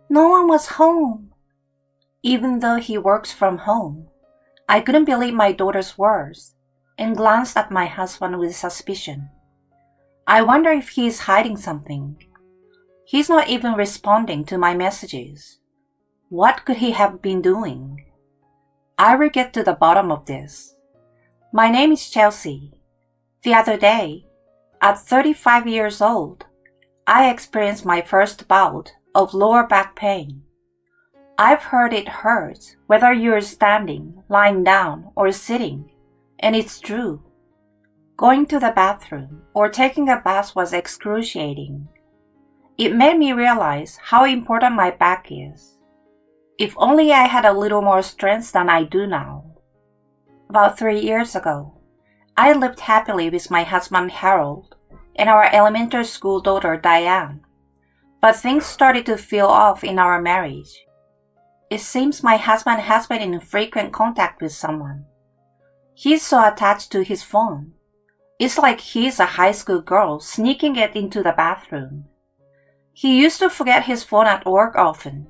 No one was home. Even though he works from home, I couldn't believe my daughter's words and glanced at my husband with suspicion. I wonder if he is hiding something. He's not even responding to my messages. What could he have been doing? I will get to the bottom of this. My name is Chelsea. The other day, at 35 years old, I experienced my first bout of lower back pain. I've heard it hurts whether you're standing, lying down, or sitting, and it's true. Going to the bathroom or taking a bath was excruciating. It made me realize how important my back is. If only I had a little more strength than I do now. About 3 years ago, I lived happily with my husband Harold and our elementary school daughter Diane, but things started to feel off in our marriage. It seems my husband has been in frequent contact with someone. He's so attached to his phone. It's like he's a high school girl sneaking it into the bathroom. He used to forget his phone at work often.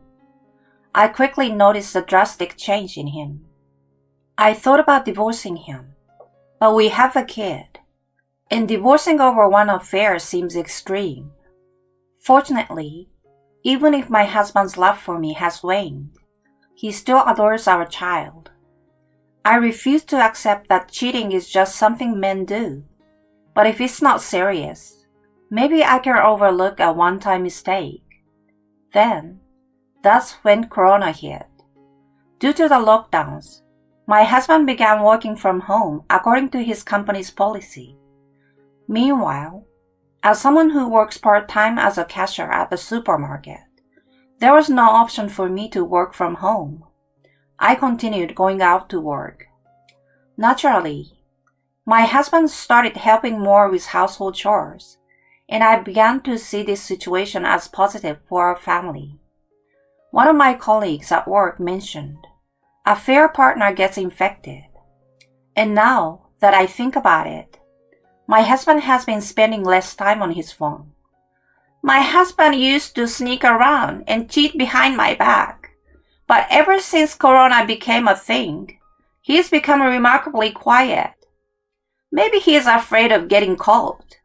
I quickly noticed a drastic change in him. I thought about divorcing him, but we have a kid, and divorcing over one affair seems extreme. Fortunately, even if my husband's love for me has waned, he still adores our child. I refuse to accept that cheating is just something men do, but if it's not serious, maybe I can overlook a one-time mistake. Then, that's when Corona hit. Due to the lockdowns, my husband began working from home according to his company's policy. Meanwhile, as someone who works part-time as a cashier at the supermarket, there was no option for me to work from home. I continued going out to work. Naturally, my husband started helping more with household chores, and I began to see this situation as positive for our family. One of my colleagues at work mentioned, a fair partner gets infected. And now that I think about it, my husband has been spending less time on his phone. My husband used to sneak around and cheat behind my back, but ever since Corona became a thing, he's become remarkably quiet. Maybe he is afraid of getting caught.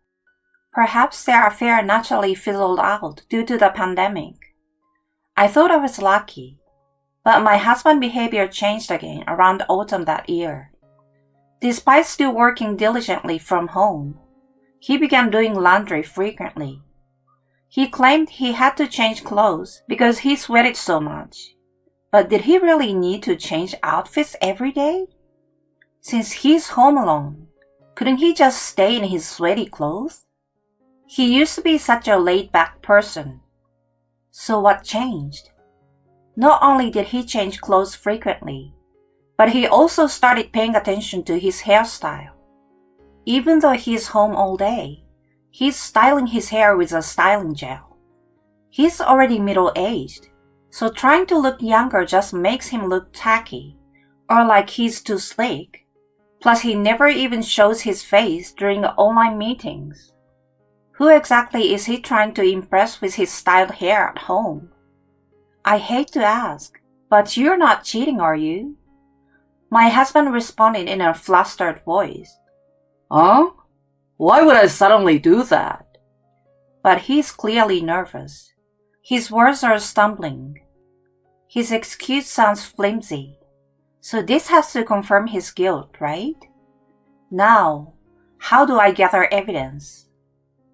Perhaps their affair naturally fizzled out due to the pandemic. I thought I was lucky, but my husband's behavior changed again around autumn that year. Despite still working diligently from home, he began doing laundry frequently. He claimed he had to change clothes because he sweated so much. But did he really need to change outfits every day? Since he's home alone, couldn't he just stay in his sweaty clothes? He used to be such a laid-back person. So what changed? Not only did he change clothes frequently, but he also started paying attention to his hairstyle. Even though he's home all day, he's styling his hair with a styling gel. He's already middle-aged, so trying to look younger just makes him look tacky, or like he's too slick. Plus he never even shows his face during online meetings. Who exactly is he trying to impress with his styled hair at home? I hate to ask, but you're not cheating, are you? My husband responded in a flustered voice. Huh? Why would I suddenly do that? But he's clearly nervous. His words are stumbling. His excuse sounds flimsy. So this has to confirm his guilt, right? Now, how do I gather evidence?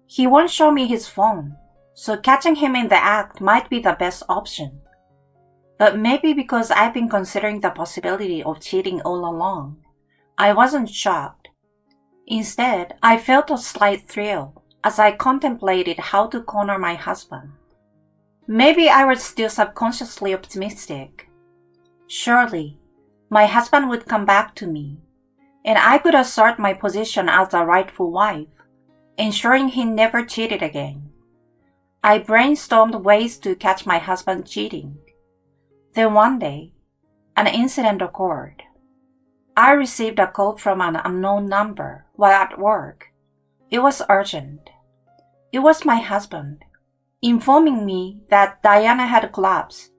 He won't show me his phone, so catching him in the act might be the best option. But maybe because I've been considering the possibility of cheating all along, I wasn't shocked. Instead, I felt a slight thrill as I contemplated how to corner my husband. Maybe I was still subconsciously optimistic. Surely, my husband would come back to me, and I could assert my position as the rightful wife, ensuring he never cheated again. I brainstormed ways to catch my husband cheating. Then one day, an incident occurred. I received a call from an unknown number while at work. It was urgent. It was my husband. informing me that Diana had collapsed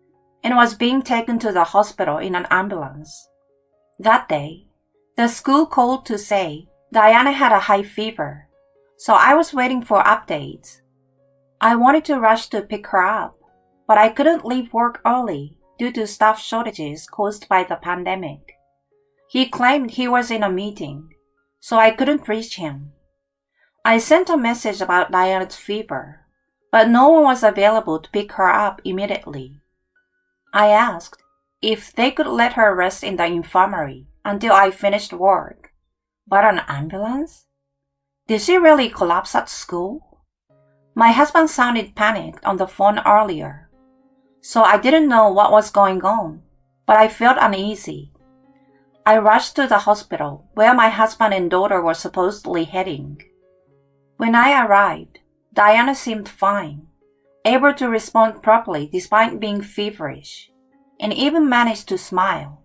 and was being taken to the hospital in an ambulance. That day, the school called to say Diana had a high fever, so I was waiting for updates. I wanted to rush to pick her up, but I couldn't leave work early due to staff shortages caused by the pandemic. He claimed he was in a meeting, so I couldn't reach him. I sent a message about Diana's fever, but no one was available to pick her up immediately. I asked if they could let her rest in the infirmary until I finished work. But an ambulance? Did she really collapse at school? My husband sounded panicked on the phone earlier, so I didn't know what was going on, but I felt uneasy. I rushed to the hospital where my husband and daughter were supposedly heading. When I arrived, Diana seemed fine, able to respond properly despite being feverish, and even managed to smile.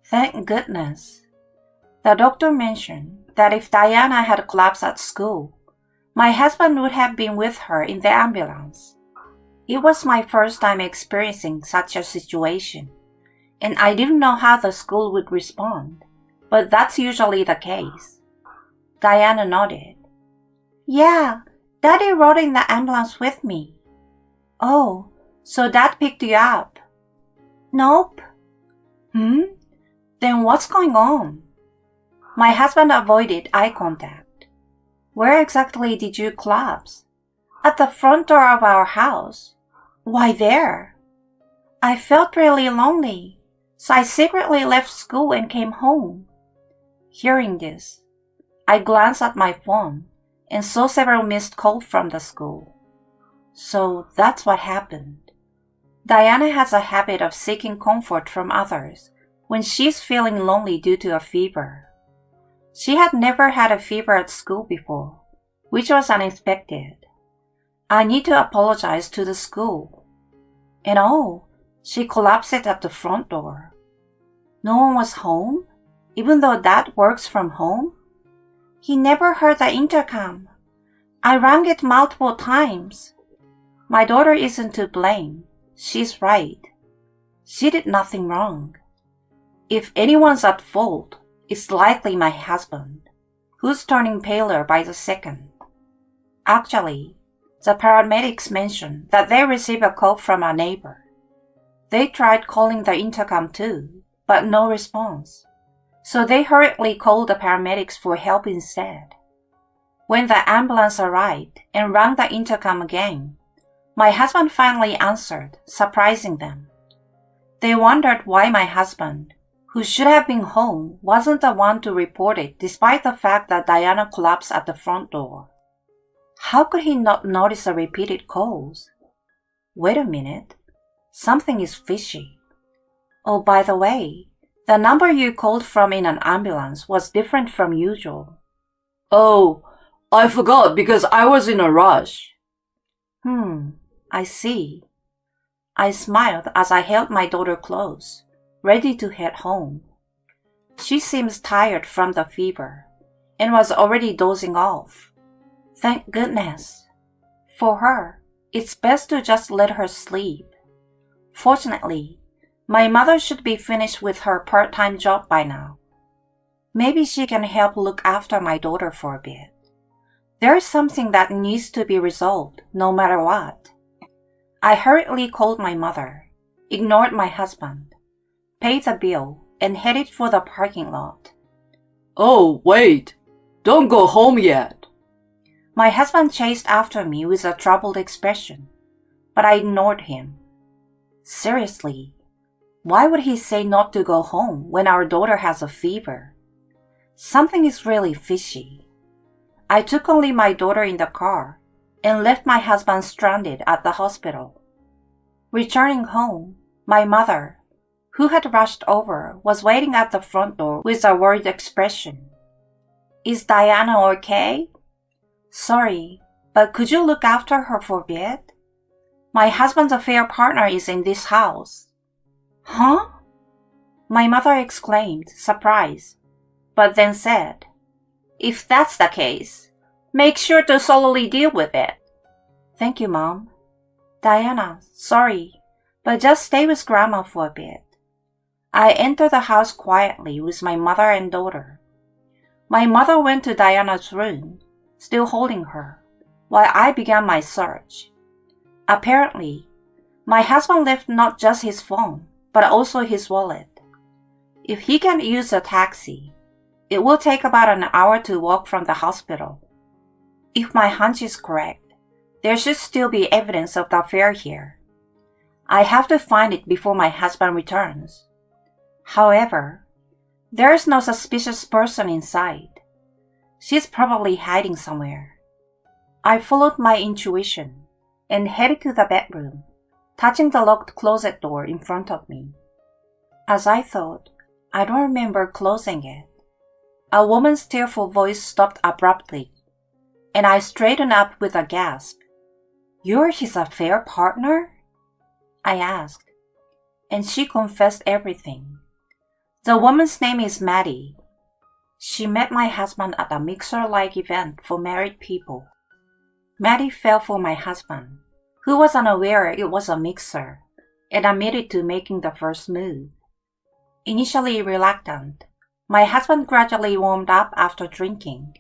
Thank goodness. The doctor mentioned that if Diana had collapsed at school, my husband would have been with her in the ambulance. It was my first time experiencing such a situation, and I didn't know how the school would respond, but that's usually the case. Diana nodded. Yeah, Daddy rode in the ambulance with me. Oh, so Dad picked you up? Nope. Then what's going on? My husband avoided eye contact. Where exactly did you collapse? At the front door of our house. Why there? I felt really lonely, so I secretly left school and came home. Hearing this, I glanced at my phone and saw several missed calls from the school. So that's what happened. Diana has a habit of seeking comfort from others when she's feeling lonely due to a fever. She had never had a fever at school before, which was unexpected. I need to apologize to the school. And she collapsed at the front door. No one was home, even though Dad works from home? He never heard the intercom. I rang it multiple times. My daughter isn't to blame. She's right. She did nothing wrong. If anyone's at fault, it's likely my husband, who's turning paler by the second. Actually, the paramedics mentioned that they received a call from a neighbor. They tried calling the intercom too, but no response. So they hurriedly called the paramedics for help instead. When the ambulance arrived and rang the intercom again, my husband finally answered, surprising them. They wondered why my husband, who should have been home, wasn't the one to report it despite the fact that Diana collapsed at the front door. How could he not notice the repeated calls? Wait a minute. Something is fishy. Oh, by the way, the number you called from in an ambulance was different from usual. Oh, I forgot because I was in a rush. I see. I smiled as I held my daughter close, ready to head home. She seems tired from the fever and was already dozing off. Thank goodness. For her, it's best to just let her sleep. Fortunately, my mother should be finished with her part-time job by now. Maybe she can help look after my daughter for a bit. There's something that needs to be resolved no matter what. I hurriedly called my mother, ignored my husband, paid the bill, and headed for the parking lot. Oh, wait. Don't go home yet. My husband chased after me with a troubled expression, but I ignored him. Seriously, why would he say not to go home when our daughter has a fever? Something is really fishy. I took only my daughter in the car and left my husband stranded at the hospital. Returning home, my mother, who had rushed over, was waiting at the front door with a worried expression. Is Diana okay? Sorry, but could you look after her for a bit? My husband's affair partner is in this house. Huh? My mother exclaimed, surprised, but then said, If that's the case, make sure to solely deal with it. Thank you, Mom. Diana, sorry, but just stay with Grandma for a bit. I entered the house quietly with my mother and daughter. My mother went to Diana's room, still holding her, while I began my search. Apparently, my husband left not just his phone, but also his wallet. If he can use a taxi, it will take about an hour to walk from the hospital. If my hunch is correct, there should still be evidence of the affair here. I have to find it before my husband returns. However, there is no suspicious person inside. She's probably hiding somewhere. I followed my intuition and headed to the bedroom, touching the locked closet door in front of me. As I thought, I don't remember closing it. A woman's tearful voice stopped abruptly, and I straightened up with a gasp. "You're his affair partner?" I asked, and she confessed everything. The woman's name is Maddie. She met my husband at a mixer-like event for married people. Maddie fell for my husband, who was unaware it was a mixer, and admitted to making the first move. Initially reluctant, my husband gradually warmed up after drinking,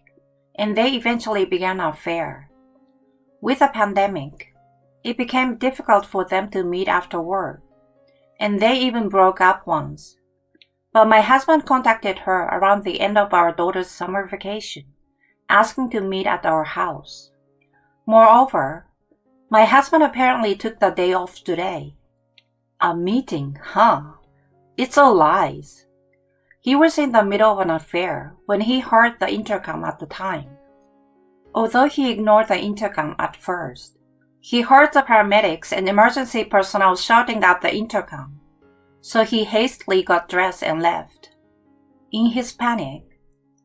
and they eventually began an affair. With the pandemic, it became difficult for them to meet after work, and they even broke up once. But my husband contacted her around the end of our daughter's summer vacation, asking to meet at our house. Moreover, my husband apparently took the day off today. A meeting, huh? It's all lies. He was in the middle of an affair when he heard the intercom at the time. Although he ignored the intercom at first, he heard the paramedics and emergency personnel shouting at the intercom, so he hastily got dressed and left. In his panic,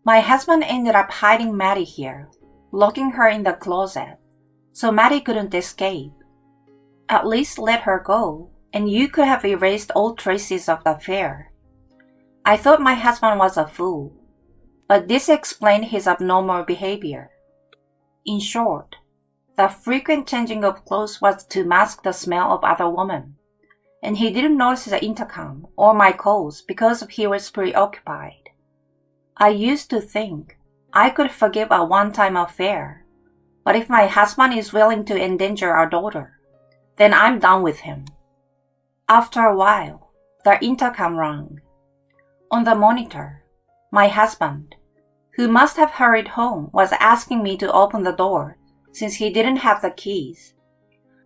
my husband ended up hiding Maddie here, locking her in the closet, so Maddie couldn't escape. At least let her go, and you could have erased all traces of the affair. I thought my husband was a fool, but this explained his abnormal behavior. In short, the frequent changing of clothes was to mask the smell of other women, and he didn't notice the intercom or my calls because he was preoccupied. I used to think I could forgive a one-time affair, but if my husband is willing to endanger our daughter, then I'm done with him. After a while, the intercom rang. On the monitor, my husband, who must have hurried home, was asking me to open the door since he didn't have the keys.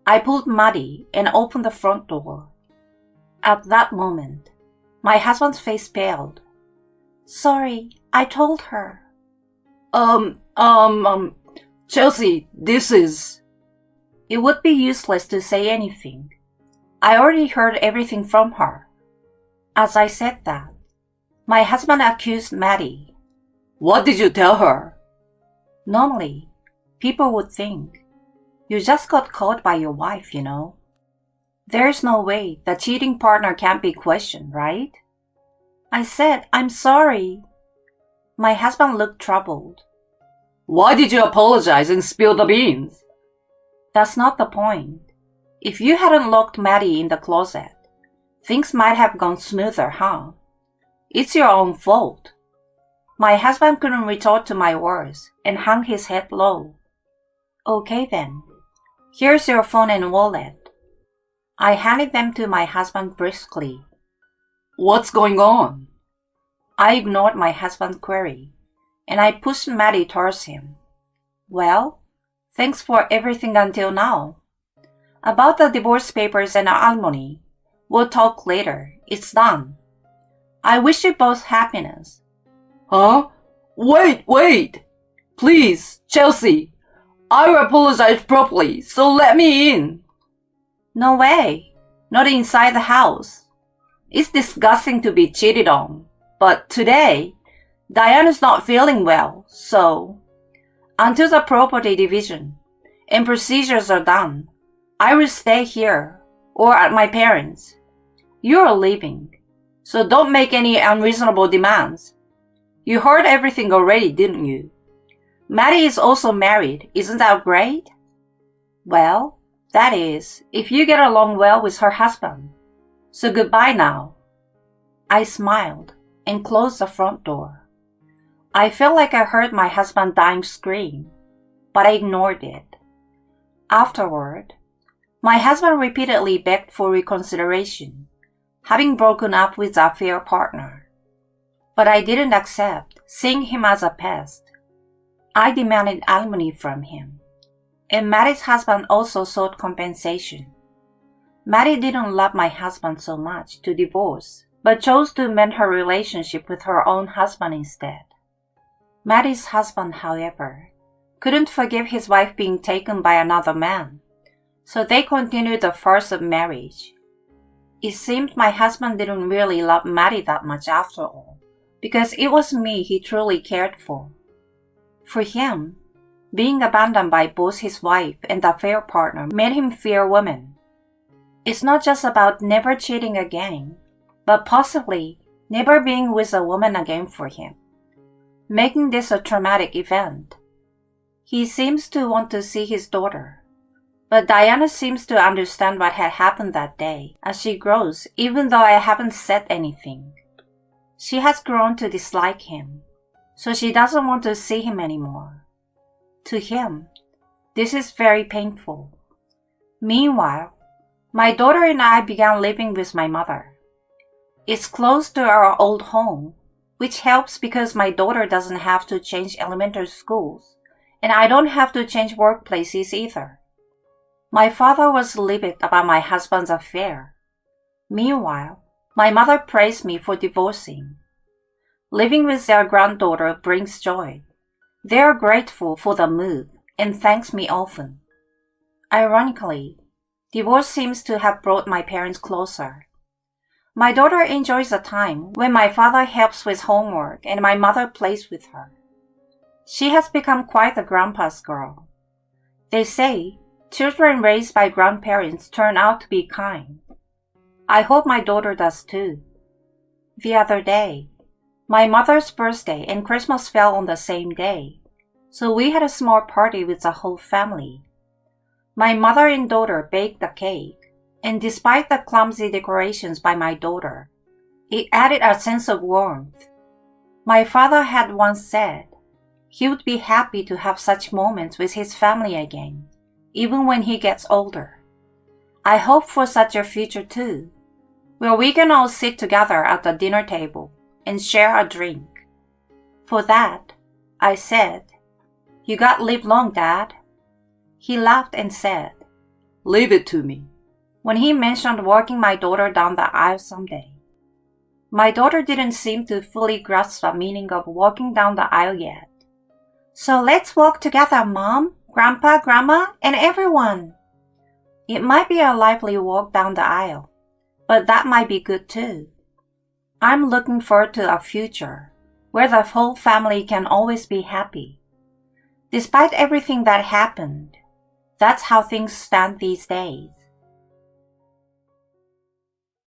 I pulled Maddie and opened the front door. At that moment, my husband's face paled. "Sorry, I told her." Chelsea, this is... It would be useless to say anything. I already heard everything from her. As I said that, my husband accused Maddie. What did you tell her? Normally, people would think, you just got caught by your wife, you know. There's no way the cheating partner can't be questioned, right? I said, "I'm sorry." My husband looked troubled. Why did you apologize and spill the beans? That's not the point. If you hadn't locked Maddie in the closet, things might have gone smoother, huh? It's your own fault. My husband couldn't retort to my words and hung his head low. Okay then, here's your phone and wallet. I handed them to my husband briskly. What's going on? I ignored my husband's query, and I pushed Maddie towards him. Well, thanks for everything until now. About the divorce papers and alimony, we'll talk later. It's done. I wish you both happiness. Huh? Wait! Please, Chelsea, I will apologize properly, so let me in. No way. Not inside the house. It's disgusting to be cheated on, but today, Diana's not feeling well, so until the property division and procedures are done, I will stay here or at my parents'. You're leaving, so don't make any unreasonable demands. You heard everything already, didn't you? Maddie is also married, isn't that great? Well, That is, if you get along well with her husband. So goodbye now. I smiled and closed the front door. I felt like I heard my husband dying scream, but I ignored it. Afterward, my husband repeatedly begged for reconsideration, having broken up with the affair partner. But I didn't accept, seeing him as a pest. I demanded alimony from him, and Maddie's husband also sought compensation. Maddie didn't love my husband so much to divorce, but chose to mend her relationship with her own husband instead. Maddie's husband, however, couldn't forgive his wife being taken by another man, so they continued the farce of marriage. It seemed my husband didn't really love Maddie that much after all, because it was me he truly cared for. For him, being abandoned by both his wife and the affair partner made him fear women. It's not just about never cheating again, but possibly never being with a woman again for him, making this a traumatic event. He seems to want to see his daughter, but Diana seems to understand what had happened that day as she grows, even though I haven't said anything. She has grown to dislike him, so she doesn't want to see him anymore. To him, this is very painful. Meanwhile, my daughter and I began living with my mother. It's close to our old home, which helps because my daughter doesn't have to change elementary schools, and I don't have to change workplaces either. My father was livid about my husband's affair. Meanwhile, my mother praised me for divorcing. Living with their granddaughter brings joy. They are grateful for the move and thanks me often. Ironically, divorce seems to have brought my parents closer. My daughter enjoys the time when my father helps with homework and my mother plays with her. She has become quite a grandpa's girl. They say children raised by grandparents turn out to be kind. I hope my daughter does too. The other day, my mother's birthday and Christmas fell on the same day, so we had a small party with the whole family. My mother and daughter baked the cake, and despite the clumsy decorations by my daughter, it added a sense of warmth. My father had once said he would be happy to have such moments with his family again, even when he gets older. I hope for such a future too, where we can all sit together at the dinner table and share a drink. For that, I said, "You got live long, Dad." He laughed and said, "Leave it to me," when he mentioned walking my daughter down the aisle someday. My daughter didn't seem to fully grasp the meaning of walking down the aisle yet. "So let's walk together, Mom, Grandpa, Grandma, and everyone." It might be a lively walk down the aisle, but that might be good too. I'm looking forward to a future where the whole family can always be happy. Despite everything that happened, that's how things stand these days.